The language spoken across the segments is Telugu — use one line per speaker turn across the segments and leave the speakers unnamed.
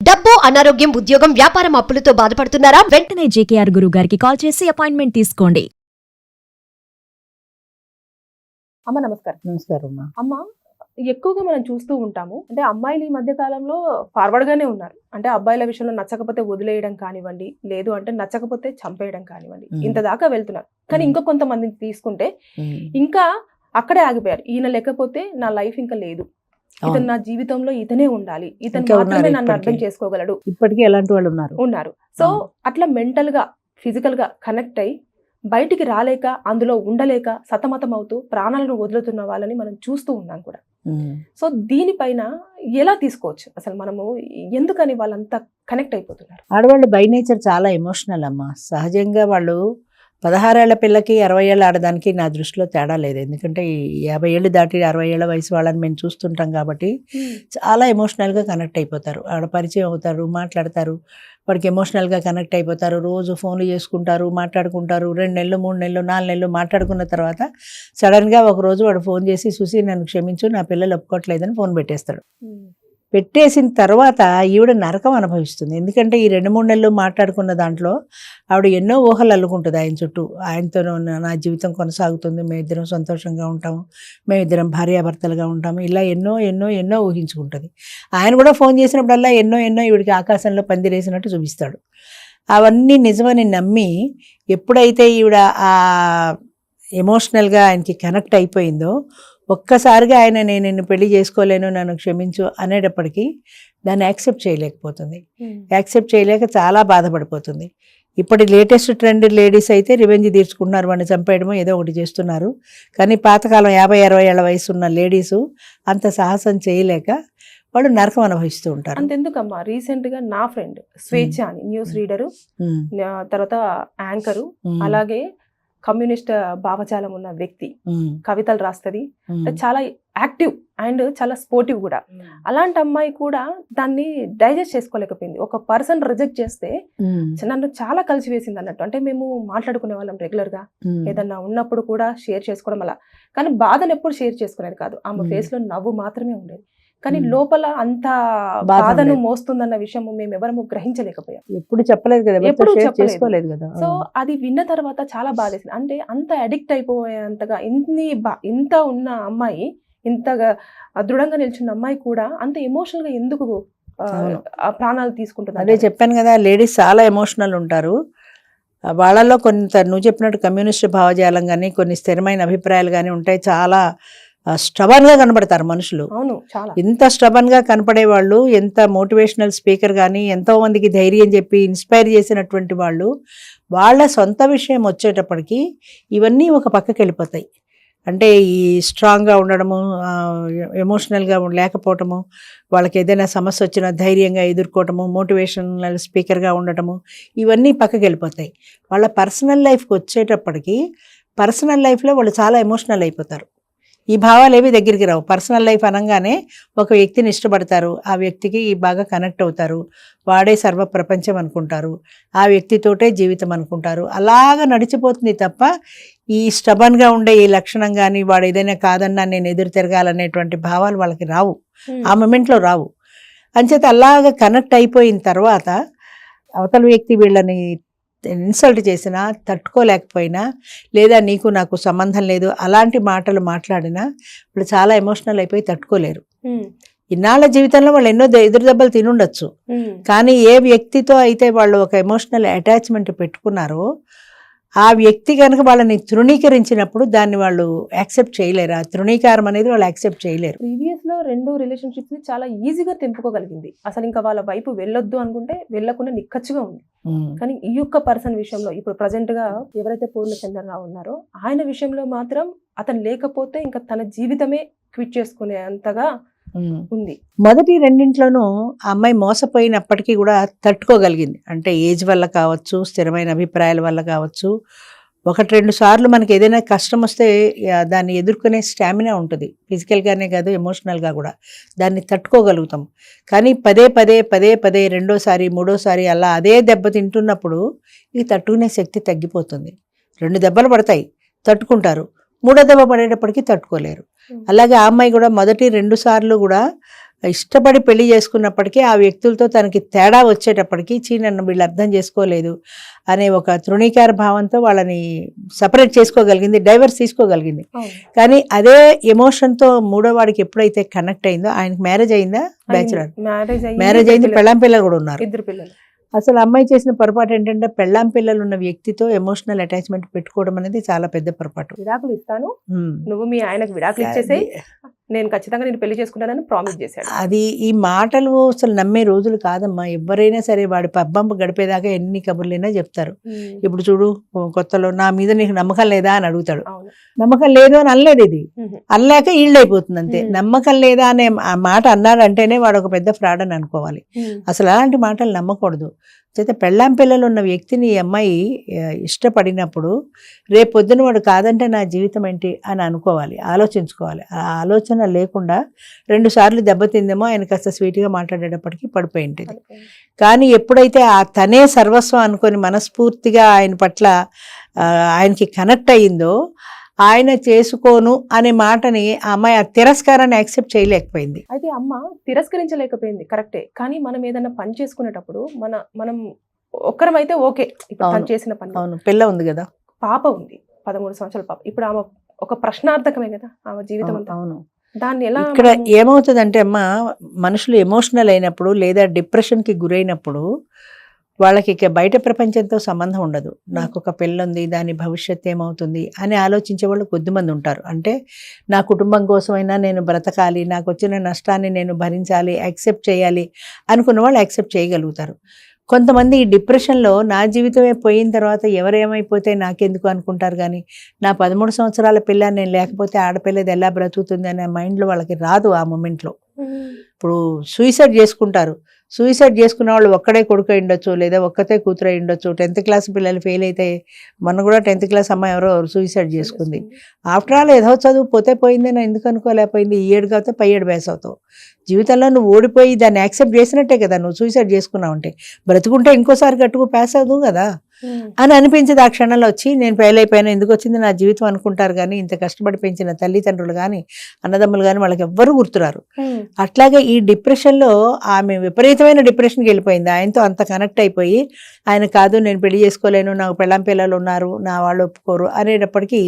డబ్బు, అనారోగ్యం, ఉద్యోగం, వ్యాపారం అప్పులతో బాధపడుతున్నారా?
వెంటనే జేకేఆర్ గురువు గారికి కాల్ చేసి అపాయింట్మెంట్ తీసుకోండి.
అమ్మ నమస్కారం.
నమస్కారం అమ్మా.
అమ్మ, ఎక్కువగా మనం చూస్తూ ఉంటాము, అంటే అమ్మాయిలు ఈ మధ్య కాలంలో ఫార్వర్డ్ గానే ఉన్నారు. అంటే అబ్బాయిల విషయంలో నచ్చకపోతే వదిలేయడం కానివ్వండి, లేదు అంటే నచ్చకపోతే చంపేయడం కానివ్వండి, ఇంత దాకా వెళ్తున్నారు. కానీ ఇంకా కొంతమందిని తీసుకుంటే ఇంకా అక్కడే ఆగిపోయారు. ఈయన లేకపోతే నా లైఫ్ ఇంకా లేదు, ఇతను నా జీవితంలో ఇతనే ఉండాలి, ఇతను మాత్రమే నన్ను అర్థం చేసుకోగలడు.
ఇప్పటికీ ఎలాంటి వాళ్ళు ఉన్నారు. సో
అట్లా మెంటల్ గా, ఫిజికల్ గా కనెక్ట్ అయి బయటికి రాలేక, అందులో ఉండలేక సతమతం అవుతూ ప్రాణాలను వదులుతున్న వాళ్ళని మనం చూస్తూ ఉన్నాం కూడా. సో దీనిపైన ఎలా తీసుకోవచ్చు అసలు మనము? ఎందుకని వాళ్ళంతా కనెక్ట్ అయిపోతున్నారు?
ఆడవాళ్ళు బై నేచర్ చాలా ఎమోషనల్ అమ్మా. సహజంగా వాళ్ళు 16 ఏళ్ల పిల్లకి 60 ఏళ్ళ ఆడదానికి నా దృష్టిలో తేడా లేదు. ఎందుకంటే ఈ 50 ఏళ్ళు దాటి 60 ఏళ్ల వయసు వాళ్ళని మేము చూస్తుంటాం కాబట్టి చాలా ఎమోషనల్గా కనెక్ట్ అయిపోతారు. ఆడ పరిచయం అవుతారు, మాట్లాడతారు, వాడికి ఎమోషనల్గా కనెక్ట్ అయిపోతారు. రోజు ఫోన్లు చేసుకుంటారు, మాట్లాడుకుంటారు. 2 నెలలు 3 నెలలు 4 నెలలు మాట్లాడుకున్న తర్వాత సడన్గా ఒకరోజు వాడు ఫోన్ చేసి, సుసి నన్ను క్షమించు, నా పిల్లలు ఒప్పుకోవట్లేదని ఫోన్ పెట్టేస్తాడు. పెట్టేసిన తర్వాత ఈవిడ నరకం అనుభవిస్తుంది. ఎందుకంటే ఈ 2-3 నెలలు మాట్లాడుకున్న దాంట్లో ఆవిడ ఎన్నో ఊహలు అల్లుకుంటుంది ఆయన చుట్టూ. ఆయనతో నా జీవితం కొనసాగుతుంది, మేమిద్దరం సంతోషంగా ఉంటాము, మేమిద్దరం భార్యాభర్తలుగా ఉంటాము, ఇలా ఎన్నో ఎన్నో ఎన్నో ఊహించుకుంటుంది. ఆయన కూడా ఫోన్ చేసినప్పుడల్లా ఎన్నో ఎన్నో ఈవిడికి ఆకాశంలో పందిరేసినట్టు చూపిస్తాడు. అవన్నీ నిజమని నమ్మి ఎప్పుడైతే ఈవిడ ఆ ఎమోషనల్గా ఆయనకి కనెక్ట్ అయిపోయిందో, ఒక్కసారిగా ఆయన నేను నిన్ను పెళ్లి చేసుకోలేను, నన్ను క్షమించు అనేటప్పటికీ దాన్ని యాక్సెప్ట్ చేయలేకపోతుంది. యాక్సెప్ట్ చేయలేక చాలా బాధపడిపోతుంది. ఇప్పటి లేటెస్ట్ ట్రెండ్ లేడీస్ అయితే రివెంజ్ తీర్చుకుంటున్నారు, వాడిని చంపేయడమో ఏదో ఒకటి చేస్తున్నారు. కానీ పాతకాలం 50-60 ఏళ్ల వయసు ఉన్న లేడీసు అంత సాహసం చేయలేక వాళ్ళు నరకం అనుభవిస్తూ ఉంటారు.
అంతెందుకమ్మా, రీసెంట్ గా నా ఫ్రెండ్ స్వేచ్ఛ అని న్యూస్ రీడరు, తర్వాత యాంకరు, అలాగే కమ్యూనిస్ట్ భావజాలం ఉన్న వ్యక్తి, కవితలు రాస్తుంది, చాలా యాక్టివ్ అండ్ చాలా స్పోర్టివ్ కూడా. అలాంటి అమ్మాయి కూడా దాన్ని డైజెస్ట్ చేసుకోలేకపోయింది. ఒక పర్సన్ రిజెక్ట్ చేస్తే నన్ను చాలా కలిసివేసింది అన్నట్టు. అంటే మేము మాట్లాడుకునే వాళ్ళం రెగ్యులర్ గా, ఏదన్నా ఉన్నప్పుడు కూడా షేర్ చేసుకోవడం అలా. కానీ బాధను ఎప్పుడు షేర్ చేసుకునేది కాదు. ఆమె ఫేస్ లో నవ్వు మాత్రమే ఉండేది. కానీ లోపల అంత బాధను మోస్తుందన్న విషయం మేము ఎవరము గ్రహించలేకపోయాం.
ఎప్పుడు చెప్పలేదు కదా, ఎప్పుడు చేసుకోలేదు కదా.
సో అది విన్న తర్వాత చాలా బాధేసింది. అంటే అంత అడిక్ట్ అయిపోయేంతగా ఇంత ఉన్న అమ్మాయి, ఇంతగా దృఢంగా నిల్చున్న అమ్మాయి కూడా అంత ఎమోషనల్ గా ఎందుకు ప్రాణాలు తీసుకుంటుంది?
అదే చెప్పాను కదా, లేడీస్ చాలా ఎమోషనల్ ఉంటారు. వాళ్ళలో కొంత నువ్వు చెప్పినట్టు కమ్యూనిస్ట్ భావజాలం కానీ, కొన్ని స్థిరమైన అభిప్రాయాలు కానీ ఉంటాయి. చాలా స్టబన్గా కనబడతారు మనుషులు.
అవును, చాలా.
ఇంత స్టబన్గా కనపడే వాళ్ళు, ఎంత మోటివేషనల్ స్పీకర్ కానీ, ఎంతో మందికి ధైర్యం చెప్పి ఇన్స్పైర్ చేసినటువంటి వాళ్ళు, వాళ్ళ సొంత విషయం వచ్చేటప్పటికి ఇవన్నీ ఒక పక్కకి వెళ్ళిపోతాయి. అంటే ఈ స్ట్రాంగ్గా ఉండడము, ఎమోషనల్గా లేకపోవటము, వాళ్ళకి ఏదైనా సమస్య వచ్చినా ధైర్యంగా ఎదుర్కోవటము, మోటివేషనల్ స్పీకర్గా ఉండటము, ఇవన్నీ పక్కకి వెళ్ళిపోతాయి. వాళ్ళ పర్సనల్ లైఫ్కి వచ్చేటప్పటికి పర్సనల్ లైఫ్లో వాళ్ళు చాలా ఎమోషనల్ అయిపోతారు. ఈ భావాలు ఏవి దగ్గరికి రావు. పర్సనల్ లైఫ్ అనగానే ఒక వ్యక్తిని ఇష్టపడతారు, ఆ వ్యక్తికి బాగా కనెక్ట్ అవుతారు, వాడే సర్వ ప్రపంచం అనుకుంటారు, ఆ వ్యక్తితోటే జీవితం అనుకుంటారు. అలాగా నడిచిపోతుంది తప్ప ఈ స్టబన్గా ఉండే ఈ లక్షణం కానీ, వాడు ఏదైనా కాదన్నా నేను ఎదురు తిరగాలనేటువంటి భావాలు వాళ్ళకి రావు, ఆ మూమెంట్లో రావు. అంచేత అలాగా కనెక్ట్ అయిపోయిన తర్వాత అవతల వ్యక్తి వీళ్ళని ఇన్సల్ట్ చేసినా తట్టుకోలేకపోయినా, లేదా నీకు నాకు సంబంధం లేదు అలాంటి మాటలు మాట్లాడినా వాళ్ళు చాలా ఎమోషనల్ అయిపోయి తట్టుకోలేరు. ఇన్నాళ్ళ జీవితంలో వాళ్ళు ఎన్నో ఎదురు దెబ్బలు తినుండొచ్చు, కానీ ఏ వ్యక్తితో అయితే వాళ్ళు ఒక ఎమోషనల్ అటాచ్మెంట్ పెట్టుకున్నారో ఆ వ్యక్తి కనుక వాళ్ళని తృణీకరించినప్పుడు దాన్ని వాళ్ళు యాక్సెప్ట్ చేయలేరు. ఆ తృణీకారం అనేది వాళ్ళు యాక్సెప్ట్ చేయలేరు.
ప్రీవియస్ లో 2 రిలేషన్షిప్స్ ని చాలా ఈజీగా తెంపుకోగలిగింది. అసలు ఇంకా వాళ్ళ వైపు వెళ్ళొద్దు అనుకుంటే వెళ్ళకుండా నిక్కచ్చుగా ఉంది. కానీ ఈ యొక్క పర్సన్ విషయంలో ఇప్పుడు ప్రజెంట్ గా ఎవరైతే పూర్ణచంద్రరావు ఉన్నారో ఆయన విషయంలో మాత్రం అతను లేకపోతే ఇంకా తన జీవితమే క్విట్ చేసుకునే అంతగా ఉంది.
మొదటి రెండింట్లోనూ ఆ అమ్మాయి మోసపోయినప్పటికీ కూడా తట్టుకోగలిగింది. అంటే ఏజ్ వల్ల కావచ్చు, స్థిరమైన అభిప్రాయాల వల్ల కావచ్చు. 1-2 సార్లు మనకి ఏదైనా కష్టం వస్తే దాన్ని ఎదుర్కొనే స్టామినా ఉంటుంది, ఫిజికల్గానే కాదు ఎమోషనల్గా కూడా దాన్ని తట్టుకోగలుగుతాం. కానీ పదే పదే రెండోసారి 3ఓసారి అలా అదే దెబ్బ తింటున్నప్పుడు ఇది తట్టుకునే శక్తి తగ్గిపోతుంది. 2 దెబ్బలు పడతాయి, తట్టుకుంటారు, 3వ దెబ్బ పడేటప్పటికీ తట్టుకోలేరు. అలాగే ఆ అమ్మాయి కూడా మొదటి 2 సార్లు కూడా ఇష్టపడి పెళ్లి చేసుకున్నప్పటికీ ఆ వ్యక్తులతో తనకి తేడా వచ్చేటప్పటికి నన్ను వీళ్ళు అర్థం చేసుకోలేదు అనే ఒక తృణీకార భావంతో వాళ్ళని సపరేట్ చేసుకోగలిగింది, డైవర్స్ తీసుకోగలిగింది. కానీ అదే ఎమోషన్తో మూడో వాడికి ఎప్పుడైతే కనెక్ట్ అయిందో, ఆయనకి మ్యారేజ్ అయిందా? బ్యాచులర్ మ్యారేజ్ అయింది, పెళ్ళాం పిల్లలు కూడా ఉన్నారు.
2 పిల్లలు.
అసలు అమ్మాయి చేసిన పొరపాటు ఏంటంటే పెళ్ళాం పిల్లలు ఉన్న వ్యక్తితో ఎమోషనల్ అటాచ్మెంట్ పెట్టుకోవడం అనేది చాలా పెద్ద పొరపాటు.
విడాకులు ఇస్తాను, నువ్వు మీ ఆయనకు విడాకులు ఇచ్చేసేయ్, నేను ఖచ్చితంగా నేను పెళ్లి చేసుకుంటానని ప్రామిస్ చేశాడు.
అది ఈ మాటలు అసలు నమ్మే రోజులు కాదమ్మా. ఎవరైనా సరే వాడి పబ్బం గడిపేదాకా ఎన్ని కబుర్లైనా చెప్తారు. ఇప్పుడు చూడు, కొత్తలో నా మీద నీకు నమ్మకం లేదా అని అడుగుతాడు. నమ్మకం లేదు అని అనలేదు, ఇది అనలేక ఈల్డ్ అయిపోతుంది అంతే. నమ్మకం లేదా అనే ఆ మాట అన్నాడంటేనే వాడు ఒక పెద్ద ఫ్రాడ్ అని అనుకోవాలి. అసలు అలాంటి మాటలు నమ్మకూడదు. అయితే పెళ్ళాం పిల్లలు ఉన్న వ్యక్తిని ఈ అమ్మాయి ఇష్టపడినప్పుడు రేపు పొద్దున వాడు కాదంటే నా జీవితం ఏంటి అని అనుకోవాలి, ఆలోచించుకోవాలి. ఆ ఆలోచన లేకుండా 2 సార్లు దెబ్బతిందేమో ఆయన కాస్త స్వీట్గా మాట్లాడేటప్పటికి పడిపోయి ఉంటుంది. కానీ ఎప్పుడైతే ఆ తనే సర్వస్వం అనుకొని మనస్ఫూర్తిగా ఆయన పట్ల ఆయనకి కనెక్ట్ అయ్యిందో, ఆయన చేసుకోను అనే మాటని ఆ అమ్మాయి ఆ తిరస్కారాన్ని యాక్సెప్ట్ చేయలేకపోయింది.
అయితే అమ్మ తిరస్కరించలేకపోయింది, కరెక్టే. కానీ మనం ఏదైనా పని చేసుకునేటప్పుడు మనం ఒక్కరమైతే ఓకే, ఇప్పుడు పని చేసిన పని.
అవును, పిల్ల ఉంది కదా,
పాప ఉంది, 13 సంవత్సరాల పాప. ఇప్పుడు ఆమె ఒక ప్రశ్నార్థకమే కదా ఆమె జీవితం అంతా.
అవును.
దాన్ని ఎలా
ఇక్కడ ఏమవుతుందంటే అమ్మ, మనుషులు ఎమోషనల్ అయినప్పుడు లేదా డిప్రెషన్కి గురైనప్పుడు వాళ్ళకి ఇక బయట ప్రపంచంతో సంబంధం ఉండదు. నాకు ఒక పిల్ల ఉంది, దాని భవిష్యత్తు ఏమవుతుంది అని ఆలోచించే వాళ్ళు కొద్దిమంది ఉంటారు. అంటే నా కుటుంబం కోసమైనా నేను బ్రతకాలి, నాకు వచ్చిన నష్టాన్ని నేను భరించాలి, యాక్సెప్ట్ చేయాలి అనుకున్న వాళ్ళు యాక్సెప్ట్ చేయగలుగుతారు. కొంతమంది ఈ డిప్రెషన్లో నా జీవితమే పోయిన తర్వాత ఎవరేమైపోతే నాకెందుకు అనుకుంటారు. కానీ నా 13 సంవత్సరాల పిల్ల నేను లేకపోతే ఆడపిల్లది ఎలా బ్రతుకుతుంది అనే మైండ్లో వాళ్ళకి రాదు ఆ మూమెంట్లో. ఇప్పుడు సూసైడ్ చేసుకుంటారు. సూసైడ్ చేసుకున్న వాళ్ళు ఒక్కడే కొడుకు ఉండొచ్చు, లేదా ఒక్కతే కూతురు ఉండొచ్చు. 10th క్లాస్ పిల్లలు ఫెయిల్ అయితే, మొన్న కూడా 10th క్లాస్ అమ్మాయి ఎవరో సూసైడ్ చేసుకుంది. ఆఫ్టర్ ఆల్ ఏదో చదువు పోతే పోయిందని ఎందుకు అనుకోలేకపోయింది. ఈ ఏడు కాకపోతే పై ఏడు బేస్ అవుతావు. జీవితంలో నువ్వు ఓడిపోయి దాన్ని యాక్సెప్ట్ చేసినట్టే కదా నువ్వు సూసైడ్ చేసుకున్నావు. అంటే బ్రతుకుంటే ఇంకోసారి గట్టుకు పాస్ అవుతావు కదా అని అనిపించింది. ఆ క్షణంలో వచ్చి నేను ఫెయిల్ అయిపోయాను, ఎందుకు వచ్చింది నా జీవితం అనుకుంటారు. కానీ ఇంత కష్టపడి పెంచిన తల్లిదండ్రులు కానీ అన్నదమ్ములు కానీ వాళ్ళకి ఎవ్వరూ గుర్తురారు. అట్లాగే ఈ డిప్రెషన్లో ఆమె విపరీతమైన డిప్రెషన్కి వెళ్ళిపోయింది. ఆయనతో అంత కనెక్ట్ అయిపోయి ఆయన కాదు నేను పెళ్లి చేసుకోలేను, నాకు పెళ్ళాం పిల్లలు ఉన్నారు, నా వాళ్ళు ఒప్పుకోరు అనేటప్పటికీ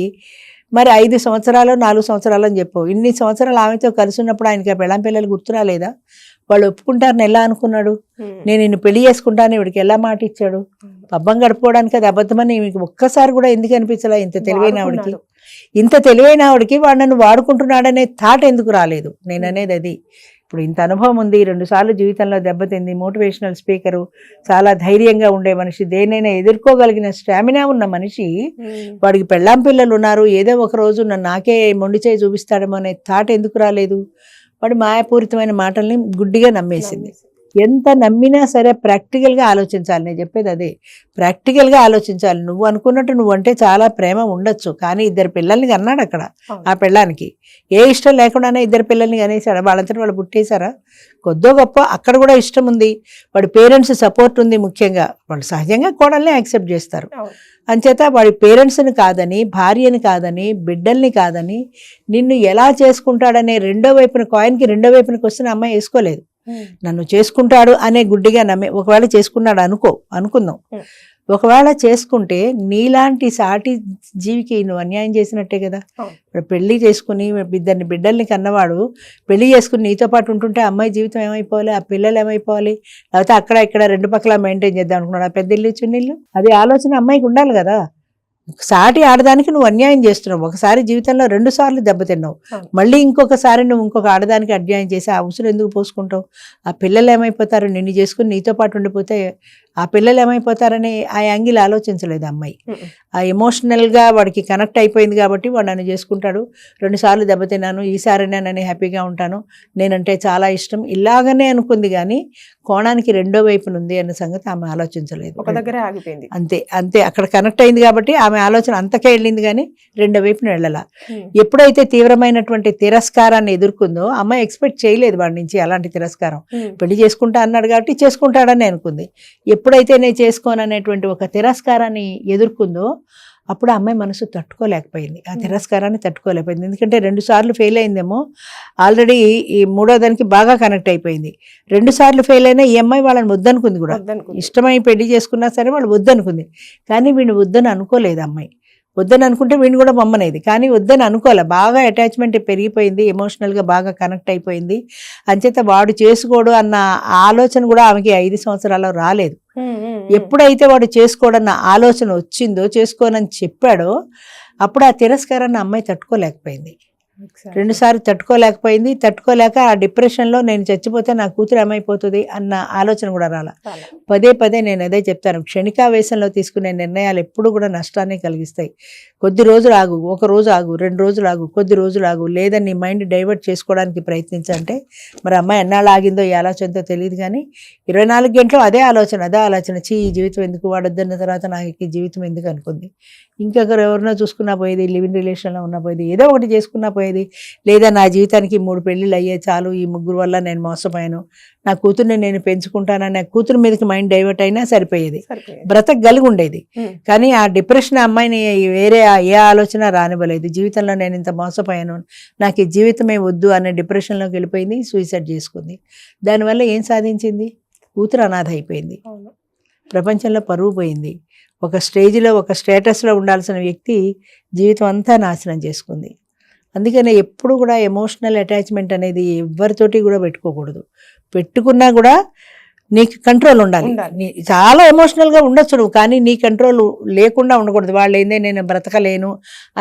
మరి 5 సంవత్సరాలు 4 సంవత్సరాలు అని చెప్పు, ఇన్ని సంవత్సరాలు ఆమెతో కలిసి ఉన్నప్పుడు ఆయనకి ఆ పెళ్ళాం పిల్లలు గుర్తురాలేదా? వాళ్ళు ఒప్పుకుంటారని ఎలా అనుకున్నాడు? నేను నిన్ను పెళ్లి చేసుకుంటాను వీడికి ఎలా మాట ఇచ్చాడు? పబ్బం గడుపుకోవడానికి అది అబద్ధమని మీకు ఒక్కసారి కూడా ఎందుకు అనిపించలే? ఇంత తెలివైన ఆవిడికి వాడు నన్ను వాడుకుంటున్నాడనే థాట్ ఎందుకు రాలేదు? నేను అనేది అది. ఇప్పుడు ఇంత అనుభవం ఉంది, 2 సార్లు జీవితంలో దెబ్బతింది, మోటివేషనల్ స్పీకరు, చాలా ధైర్యంగా ఉండే మనిషి, దేనైనా ఎదుర్కోగలిగిన స్టామినా ఉన్న మనిషి, వాడికి పెళ్ళాం పిల్లలు ఉన్నారు, ఏదో ఒక రోజు నన్ను నాకే మొండి చేయి చూపిస్తాడేమో అనే థాట్ ఎందుకు రాలేదు? వాడు మాయాపూరితమైన మాటల్ని గుడ్డిగా నమ్మేసింది. ఎంత నమ్మినా సరే ప్రాక్టికల్గా ఆలోచించాలి. నేను చెప్పేది అదే, ప్రాక్టికల్గా ఆలోచించాలి. నువ్వు అనుకున్నట్టు నువ్వంటే చాలా ప్రేమ ఉండొచ్చు, కానీ 2 పిల్లల్ని కన్నాడు అక్కడ. ఆ పెళ్ళానికి ఏ ఇష్టం లేకుండానే 2 పిల్లల్ని కనేసాడు. వాళ్ళంతటి వాళ్ళు పుట్టేశారా? కొద్దో గొప్ప అక్కడ కూడా ఇష్టం ఉంది, వాడి పేరెంట్స్ సపోర్ట్ ఉంది. ముఖ్యంగా వాళ్ళు సహజంగా కోడల్ని యాక్సెప్ట్ చేస్తారు. అంచేత వాడి పేరెంట్స్ని కాదని, భార్యని కాదని, బిడ్డల్ని కాదని, నిన్ను ఎలా చేసుకుంటాడనే రెండో వైపున కాయిన్కి రెండో వైపునకి వస్తున్న అమ్మాయి వేసుకోలేదు. నన్ను చేసుకుంటాడు అనే గుడ్డిగా నమ్మే, ఒకవేళ చేసుకున్నాడు అనుకుందాం, ఒకవేళ చేసుకుంటే నీలాంటి సాటి జీవికి నువ్వు అన్యాయం చేసినట్టే కదా. పెళ్లి చేసుకుని 2 బిడ్డల్ని కన్నవాడు పెళ్లి చేసుకుని నీతో పాటు ఉంటుంటే అమ్మాయి జీవితం ఏమైపోవాలి, ఆ పిల్లలు ఏమైపోవాలి? లేకపోతే అక్కడ ఇక్కడ 2 పక్కల మెయింటైన్ చేద్దాం అనుకున్నాడు. ఆ పెద్ద ఇల్లు చిన్న ఇల్లు, అది ఆలోచన అమ్మాయికి ఉండాలి కదా. సాటి ఆడదానికి నువ్వు అన్యాయం చేస్తున్నావు. ఒకసారి జీవితంలో 2 సార్లు దెబ్బతిన్నావు, మళ్ళీ ఇంకొకసారి నువ్వు ఇంకొక ఆడదానికి అన్యాయం చేసి ఆ ఉసురు ఎందుకు పోసుకుంటావు? ఆ పిల్లలు ఏమైపోతారు? నిన్ను చేసుకుని నీతో పాటు ఉండిపోతే ఆ పిల్లలు ఏమైపోతారని ఆ యాంగిల్ ఆలోచించలేదు అమ్మాయి. ఆ ఎమోషనల్గా వాడికి కనెక్ట్ అయిపోయింది కాబట్టి వాడు నన్ను చేసుకుంటాడు, 2 సార్లు దెబ్బతిన్నాను, ఈసారి నేను హ్యాపీగా ఉంటాను, నేనంటే చాలా ఇష్టం, ఇలాగనే అనుకుంది. కానీ కోణానికి రెండో వైపున ఉంది అన్న సంగతి ఆమె ఆలోచించలేదు.
ఒక దగ్గరే ఆగిపోయింది.
అంతే అక్కడ కనెక్ట్ అయింది కాబట్టి ఆమె ఆలోచన అంతకే వెళ్ళింది, కానీ రెండో వైపున వెళ్ళాల. ఎప్పుడైతే తీవ్రమైనటువంటి తిరస్కారాన్ని ఎదుర్కొందో, అమ్మాయి ఎక్స్పెక్ట్ చేయలేదు వాడి నుంచి అలాంటి తిరస్కారం. పెళ్లి చేసుకుంటా అన్నాడు కాబట్టి చేసుకుంటాడని అనుకుంది. ఎప్పుడైతే నేను చేసుకోననేటువంటి ఒక తిరస్కారాన్ని ఎదుర్కొందో అప్పుడు ఆ అమ్మాయి మనసు తట్టుకోలేకపోయింది, ఆ తిరస్కారాన్ని తట్టుకోలేకపోయింది. ఎందుకంటే 2 సార్లు ఫెయిల్ అయిందేమో, ఆల్రెడీ ఈ 3వ దానికి బాగా కనెక్ట్ అయిపోయింది. 2 సార్లు ఫెయిల్ అయినా ఈ అమ్మాయి వాళ్ళని వద్దనుకుంది కూడా,
వద్దనుకుంది.
ఇష్టమై పెళ్లి చేసుకున్నా సరే వాళ్ళు వద్దనుకుంది. కానీ వీడిని వద్దని అనుకోలేదు అమ్మాయి. వద్దని అనుకుంటే వీడిని కూడా మమ్మనేది, కానీ వద్దని అనుకోలే. బాగా అటాచ్మెంట్ పెరిగిపోయింది, ఎమోషనల్గా బాగా కనెక్ట్ అయిపోయింది. అంచేత వాడు చేసుకోడు అన్న ఆలోచన కూడా ఆమెకి 5 సంవత్సరాలు రాలేదు. ఎప్పుడైతే వాడు చేసుకోడన్న ఆలోచన వచ్చిందో, చేసుకోనని చెప్పాడో, అప్పుడు ఆ తిరస్కారాన్ని అమ్మాయి తట్టుకోలేకపోయింది. 2 సార్లు తట్టుకోలేక ఆ డిప్రెషన్లో నేను చచ్చిపోతే నా కూతురు ఏమైపోతుంది అన్న ఆలోచన కూడా రాల. పదే నేను అదే చెప్తాను, క్షణికావేశంలో తీసుకునే నిర్ణయాలు ఎప్పుడు కూడా నష్టాన్ని కలిగిస్తాయి. కొద్ది రోజులు ఆగు, 1 రోజు ఆగు, 2 రోజులు ఆగు, కొద్ది రోజులు ఆగు, లేదా నీ మైండ్ డైవర్ట్ చేసుకోవడానికి ప్రయత్నించంటే, మరి అమ్మాయి ఎన్నాళ్ళు ఆగిందో ఈ ఆలోచనతో తెలియదు, కానీ 24 గంటలు అదే ఆలోచన, ఈ జీవితం ఎందుకు, వాడొద్దన్న తర్వాత నాకు ఈ జీవితం ఎందుకు అనుకుంది. ఇంకొకరు ఎవరినో చూసుకున్నా పోయేది, లివింగ్ రిలేషన్లో ఉన్నా పోయేది, ఏదో ఒకటి చేసుకున్నా పోయేది. లేదా నా జీవితానికి 3 పెళ్ళిళ్ళు అయ్యే చాలు, ఈ 3 వల్ల నేను మోసపోయాను, నా కూతుర్ని నేను పెంచుకుంటానని కూతురు మీదకి మైండ్ డైవర్ట్ అయినా సరిపోయేది, బ్రతకగలిగి ఉండేది. కానీ ఆ డిప్రెషన్ అమ్మాయిని వేరే ఏ ఆలోచన రానివ్వలేదు. జీవితంలో నేను ఇంత మోసపోయాను, నాకు ఈ జీవితమే వద్దు అనే డిప్రెషన్లోకి వెళ్ళిపోయింది, సూసైడ్ చేసుకుంది. దానివల్ల ఏం సాధించింది? కూతురు అనాథ అయిపోయింది, ప్రపంచంలో పరువు పోయింది. ఒక స్టేజ్లో, ఒక స్టేటస్లో ఉండాల్సిన వ్యక్తి జీవితం అంతా నాశనం చేసుకుంది. అందుకనే ఎప్పుడు కూడా ఎమోషనల్ అటాచ్మెంట్ అనేది ఎవరితోటి కూడా పెట్టుకోకూడదు. పెట్టుకున్నా కూడా నీకు కంట్రోల్ ఉండాలి. చాలా ఎమోషనల్గా ఉండొచ్చు నువ్వు, కానీ నీ కంట్రోల్ లేకుండా ఉండకూడదు. వాళ్ళు ఏందే నేను బ్రతకలేను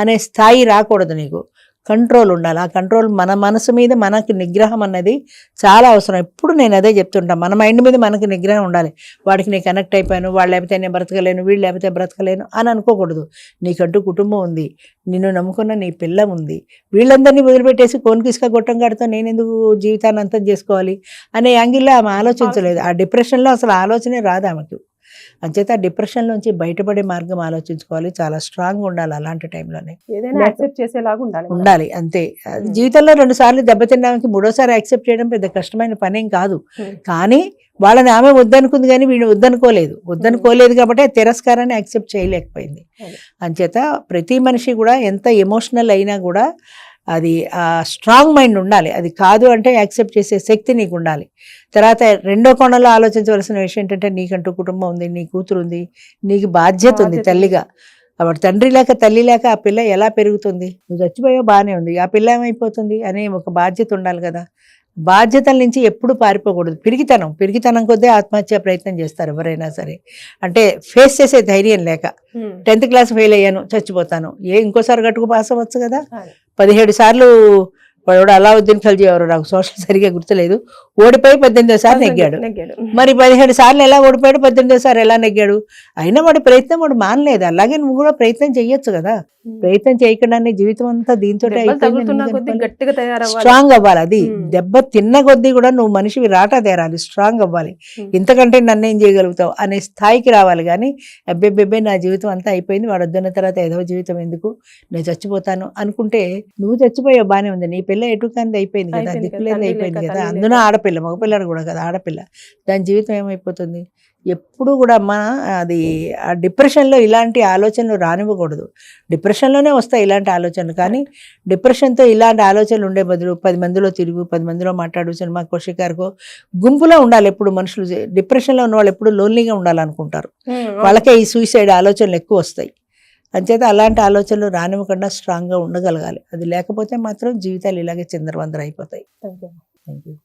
అనే స్థాయి రాకూడదు, నీకు కంట్రోల్ ఉండాలి. ఆ కంట్రోల్ మన మనసు మీద మనకి నిగ్రహం అన్నది చాలా అవసరం. ఎప్పుడు నేను అదే చెప్తుంటాను, మన మైండ్ మీద మనకి నిగ్రహం ఉండాలి. వాడికి నేను కనెక్ట్ అయిపోయాను, వాళ్ళు లేకపోతే నేను బ్రతకలేను, వీళ్ళు లేకపోతే బ్రతకలేను అని అనుకోకూడదు. నీకంటూ కుటుంబం ఉంది, నిన్ను నమ్ముకున్న నీ పిల్ల ఉంది, వీళ్ళందరినీ వదిలిపెట్టేసి కోన్కిస్కా గొట్టం కాడితో నేను ఎందుకు జీవితాన్ని అంతం చేసుకోవాలి అనే యాంగిల్లో ఆమె ఆలోచించలేదు. ఆ డిప్రెషన్లో అసలు ఆలోచనే రాదు ఆమెకు. అంచేత డిప్రెషన్లోంచి బయటపడే మార్గం ఆలోచించుకోవాలి, చాలా స్ట్రాంగ్ ఉండాలి. అలాంటి టైంలోనే
ఏదైనా యాక్సెప్ట్ చేసేలాగా
ఉండాలి అంతే. జీవితంలో 2 సార్లు దెబ్బతినడానికి 3వసారి యాక్సెప్ట్ చేయడం పెద్ద కష్టమైన పనేం కాదు. కానీ వాళ్ళని ఆమె వద్దనుకుంది, కానీ వీడు వద్దనుకోలేదు కాబట్టి తిరస్కారాన్ని యాక్సెప్ట్ చేయలేకపోయింది. అంచేత ప్రతి మనిషి కూడా ఎంత ఎమోషనల్ అయినా కూడా అది స్ట్రాంగ్ మైండ్ ఉండాలి. అది కాదు అంటే యాక్సెప్ట్ చేసే శక్తి నీకు ఉండాలి. తర్వాత 2వ కోణంలో ఆలోచించవలసిన విషయం ఏంటంటే, నీకంటూ కుటుంబం ఉంది, నీ కూతురు ఉంది, నీకు బాధ్యత ఉంది తల్లిగా. అప్పుడు తండ్రి లేక తల్లి లేక ఆ పిల్ల ఎలా పెరుగుతుంది? నువ్వు చచ్చిపోయావు బాగానే ఉంది, ఆ పిల్ల ఏమైపోతుంది అనే ఒక బాధ్యత ఉండాలి కదా. బాధ్యతల నుంచి ఎప్పుడు పారిపోకూడదు. పిరికితనం కొద్దే ఆత్మహత్య ప్రయత్నం చేస్తారు ఎవరైనా సరే. అంటే ఫేస్ చేసే ధైర్యం లేక. 10th క్లాస్ ఫెయిల్ అయ్యాను, చచ్చిపోతాను, ఇంకోసారి గట్టుకు పాస్ అవ్వచ్చు కదా. 17 సార్లు వాడు అలావుద్దీన్ ఖల్జీ ఎవరు, నాకు సోషల్ సరిగా గుర్తులేదు, ఓడిపోయి 18వ సారి నెగ్గాడు. మరి 17 సార్లు ఎలా ఓడిపోయాడు, 18వ సారి ఎలా నెగ్గాడు? అయినా వాడి ప్రయత్నం వాడు మానలేదు. అలాగే నువ్వు కూడా ప్రయత్నం చెయ్యొచ్చు కదా. ప్రయత్నం చేయకుండానే జీవితం అంతా దీంతో స్ట్రాంగ్ అవ్వాలి. అది దెబ్బ తిన్న కొద్దీ కూడా నువ్వు మనిషివి రాటా తేరాలి, స్ట్రాంగ్ అవ్వాలి. ఇంతకంటే నన్నేం చేయగలుగుతావు అనే స్థాయికి రావాలి. కానీ అబ్బెబ్బెబ్బే నా జీవితం అంతా అయిపోయింది, వాడు వద్దన్న తర్వాత ఏదో జీవితం ఎందుకు, నేను చచ్చిపోతాను అనుకుంటే నువ్వు చచ్చిపోయావు బానే ఉంది, నీ పిల్ల ఎటుకంది అయిపోయింది కదా, దిక్కులేంది అయిపోయింది కదా. అందులో ఆడపిల్ల, మగపిల్లడు కూడా కదా ఆడపిల్ల, దాని జీవితం ఏమైపోతుంది? ఎప్పుడు కూడా అది ఆ డిప్రెషన్లో ఇలాంటి ఆలోచనలు రానివ్వకూడదు. డిప్రెషన్లోనే వస్తాయి ఇలాంటి ఆలోచనలు. కానీ డిప్రెషన్తో ఇలాంటి ఆలోచనలు ఉండే బదులు 10 మందిలో తిరుగు, 10 మందిలో మాట్లాడు, సినిమాకో షికారుకో, గుంపులో ఉండాలి. ఎప్పుడు మనుషులు డిప్రెషన్లో ఉన్న వాళ్ళు ఎప్పుడు లోన్లీగా ఉండాలనుకుంటారు, వాళ్ళకే ఈ సూసైడ్ ఆలోచనలు ఎక్కువ వస్తాయి. అంచేత అలాంటి ఆలోచనలు రానివ్వకుండా స్ట్రాంగ్గా ఉండగలగాలి. అది లేకపోతే మాత్రం జీవితాలు ఇలాగే చిందరవందర అయిపోతాయి. Thank you.